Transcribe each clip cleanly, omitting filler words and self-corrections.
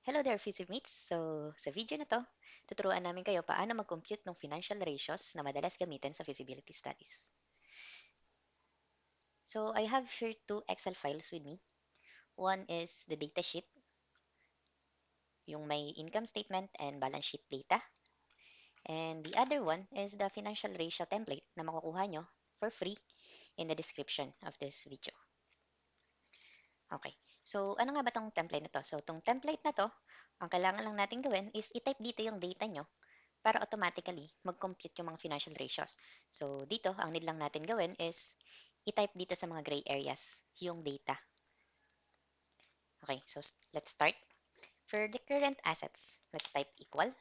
Hello there, Feasimates! So, sa video na to, tuturuan namin kayo paano mag-compute ng financial ratios na madalas gamitin sa feasibility studies. So, I have here two Excel files with me. One is the data sheet, yung may income statement and balance sheet data. And the other one is the financial ratio template na makukuha nyo for free in the description of this video. Okay, so ano nga ba tong template na to? So, tong template na to, ang kailangan lang natin gawin is i-type dito yung data nyo para automatically mag-compute yung mga financial ratios. So, dito, ang need lang natin gawin is i-type dito sa mga gray areas yung data. Okay, so let's start. For the current assets, let's type equal.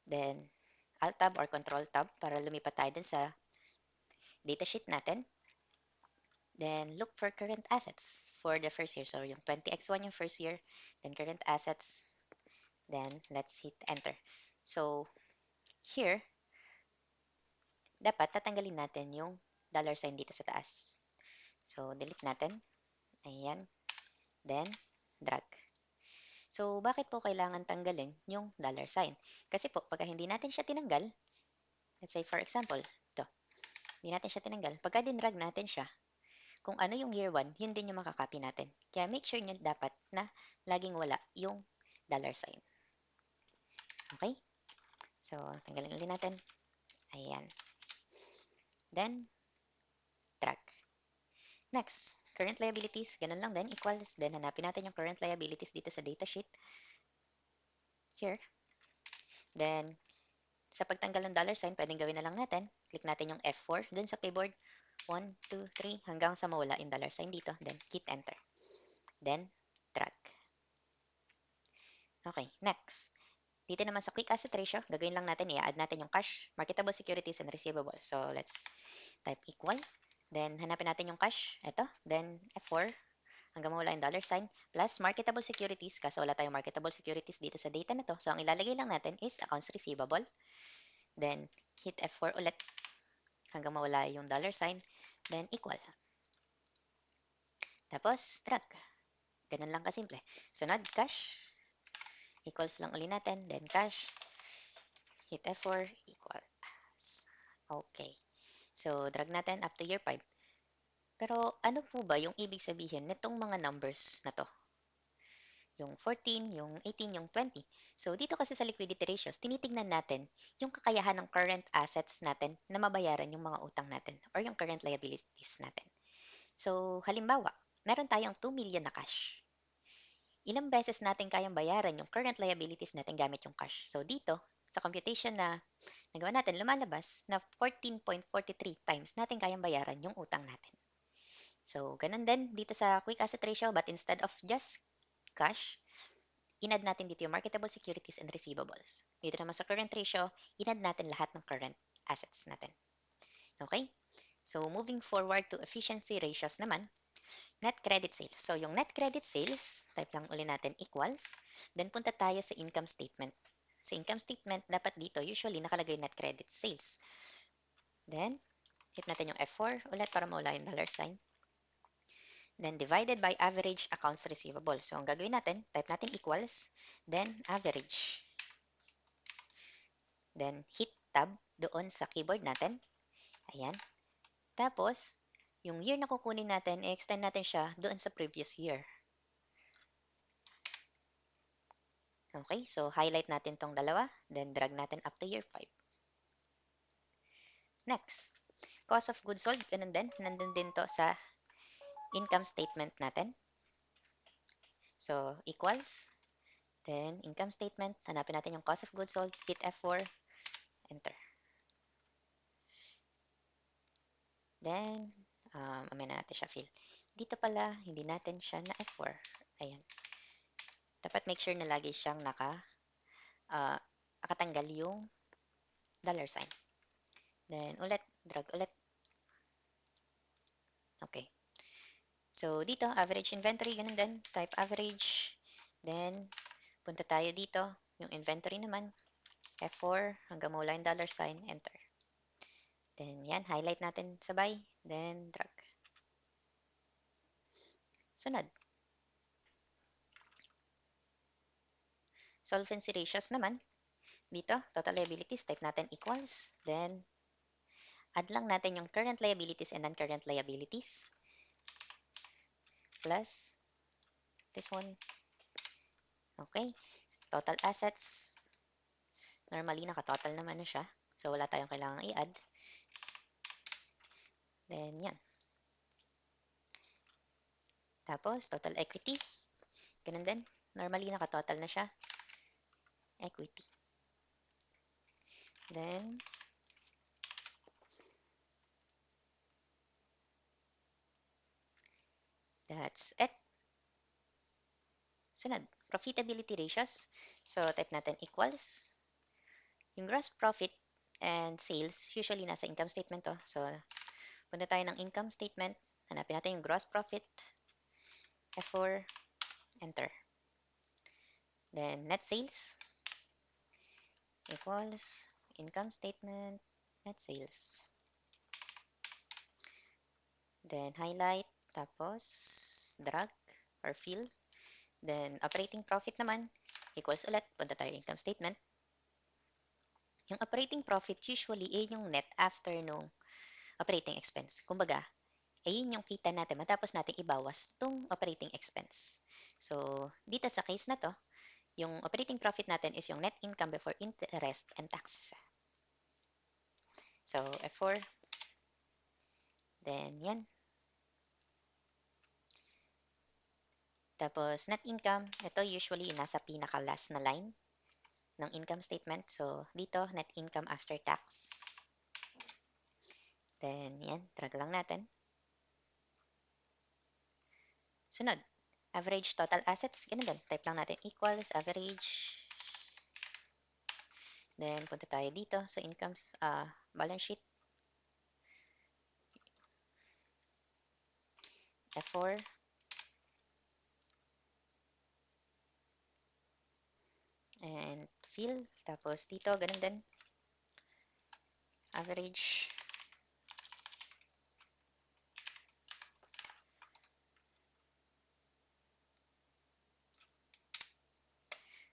Then, Alt tab or Control tab para lumipat tayo dun sa datasheet natin. Then, look for current assets for the first year. So, yung 20x1 yung first year. Then, current assets. Then, let's hit enter. So, here, dapat tatanggalin natin yung dollar sign dito sa taas. So, delete natin. Ayan. Then, drag. So, bakit po kailangan tanggalin yung dollar sign? Kasi po, pagka hindi natin siya tinanggal, let's say for example, ito, hindi natin siya tinanggal, pagka dinrag natin siya, kung ano yung year 1, yun din yung makakopy natin. Kaya make sure nyo dapat na laging wala yung dollar sign. Okay? So, tanggalin ulit natin. Ayan. Then, drag. Next, current liabilities, ganun lang din, equals. Then, hanapin natin yung current liabilities dito sa datasheet. Here. Then, sa pagtanggal ng dollar sign, pwedeng gawin na lang natin. Click natin yung F4 dun sa keyboard. 1, 2, 3, hanggang sa mawala yung dollar sign dito. Then, hit enter. Then, drag. Okay, next. Dito naman sa quick asset ratio, gagawin lang natin, i-add natin yung cash, marketable securities, and receivables. So, let's type equal. Then, hanapin natin yung cash. Ito. Then, F4 hanggang mawala yung dollar sign, plus marketable securities, kasi wala tayong marketable securities dito sa data na to. So, ang ilalagay lang natin is accounts receivable. Then, hit F4 ulit hanggang mawala yung dollar sign. Then, equal. Tapos, drag. Ganun lang kasimple. Sunod, cash. Equals lang uli natin. Then, cash. Hit F4, equal. Okay. So, drag natin up to year 5. Pero, ano po ba yung ibig sabihin nitong mga numbers na to? Yung 14, yung 18, yung 20. So, dito kasi sa liquidity ratios, tinitingnan natin yung kakayahan ng current assets natin na mabayaran yung mga utang natin or yung current liabilities natin. So, halimbawa, meron tayong 2 million na cash. Ilang beses natin kayang bayaran yung current liabilities natin gamit yung cash? So, dito, sa computation na nagawa natin, lumalabas na 14.43 times natin kayang bayaran yung utang natin. So, ganun din dito sa quick asset ratio, but instead of just cash, inad natin dito yung marketable securities and receivables. Dito naman sa current ratio, inad natin lahat ng current assets natin. Okay? So, moving forward to efficiency ratios naman, net credit sales. So, yung net credit sales, type lang uli natin equals. Then, punta tayo sa income statement. Sa income statement, dapat dito, usually, nakalagay net credit sales. Then, hit natin yung F4 ulit para mawala yung dollar sign. Then, divided by average accounts receivable. So, ang gagawin natin, type natin equals, then average. Then, hit tab doon sa keyboard natin. Ayan. Tapos, yung year na kukunin natin, i-extend natin siya doon sa previous year. Okay, so highlight natin tong dalawa, then drag natin up to year 5. Next, cost of goods sold, ganun din. Nandun din to sa income statement natin. So, equals. Then, income statement, hanapin natin yung cost of goods sold, hit F4, enter. Then, mamaya na natin siya fill. Dito pala, hindi natin siya na F4. Ayan. Dapat make sure na lagi siyang nakatanggal yung dollar sign. Then, ulit, drag ulit. Okay. So, dito, average inventory, ganun din. Type average. Then, punta tayo dito. Yung inventory naman, F4, hanggang mawala yung dollar sign, enter. Then, yan, highlight natin sabay. Then, drag. Sunod. Solvency ratios naman, dito, total liabilities, type natin equals. Then, add lang natin yung current liabilities and non-current liabilities. Plus, this one. Okay. Total assets. Normally, naka-total naman na siya. So, wala tayong kailangang i-add. Then, yan. Tapos, total equity. Ganun din. Normally, naka-total na siya. Equity. Then, that's it. Sunod, profitability ratios. So, type natin equals. Yung gross profit and sales, usually nasa income statement to. So, punta tayo ng income statement. Hanapin natin yung gross profit. F4, enter. Then, net sales equals income statement, net sales. Then, highlight, tapos, drag or fill. Then, operating profit naman, equals ulit. Punta tayo income statement. Yung operating profit usually yung net after nung operating expense. Kumbaga, yun yung kita natin matapos natin ibawas tong operating expense. So, dito sa case na to, yung operating profit natin is yung net income before interest and taxes. So, F4. Then, yan. Tapos, net income, ito usually nasa pinaka-last na line ng income statement. So, dito, net income after tax. Then, yan. Drag lang natin. Sunod, average total assets. Ganun din. Type lang natin equals average. Then, punta tayo dito sa incomes, balance sheet. F4. And fill. Tapos dito, ganun din. Average.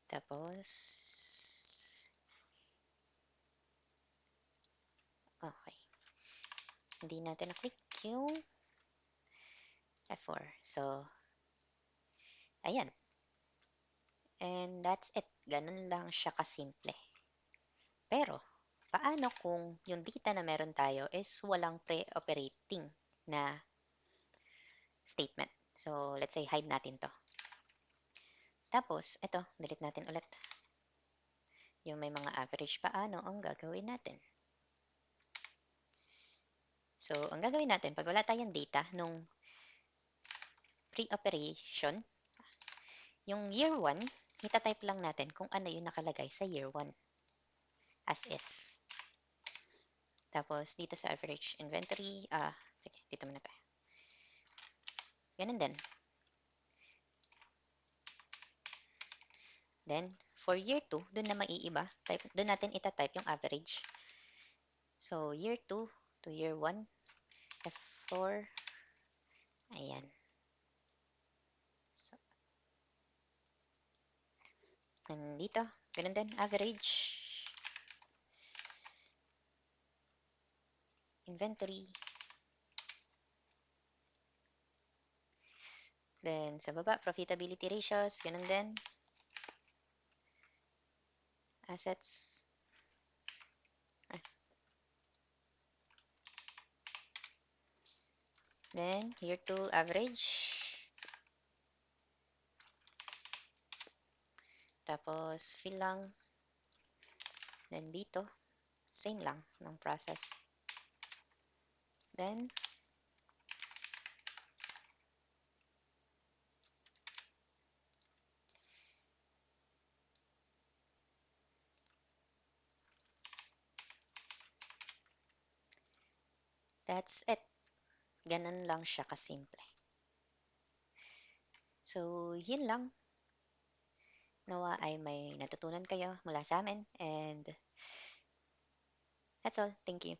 Tapos, okay. Hindi natin na-click yung F4. So, ayan. And that's it. Ganun lang siya kasimple. Pero, paano kung yung data na meron tayo is walang pre-operating na statement? So, let's say, hide natin to. Tapos, ito, delete natin ulit. Yung may mga average, paano ang gagawin natin? So, ang gagawin natin, pag wala tayong data nung pre-operation, yung year 1, itatype lang natin kung ano yung nakalagay sa year 1 as is. Tapos, dito sa average inventory, sige, dito muna tayo. Ganun din. Then, for year 2, dun na maiiba. Dun natin itatype yung average. So, year 2 to year 1, F4, ayan. So, and dito, ganun din, average, inventory, then sa baba, profitability ratios, ganun din, assets, then year 2 average, tapos fill lang, then dito, same lang ng process. Then, that's it. Ganun lang siya kasimple. So, yun lang. Nawa ay may natutunan kayo mula sa amin. And that's all. Thank you.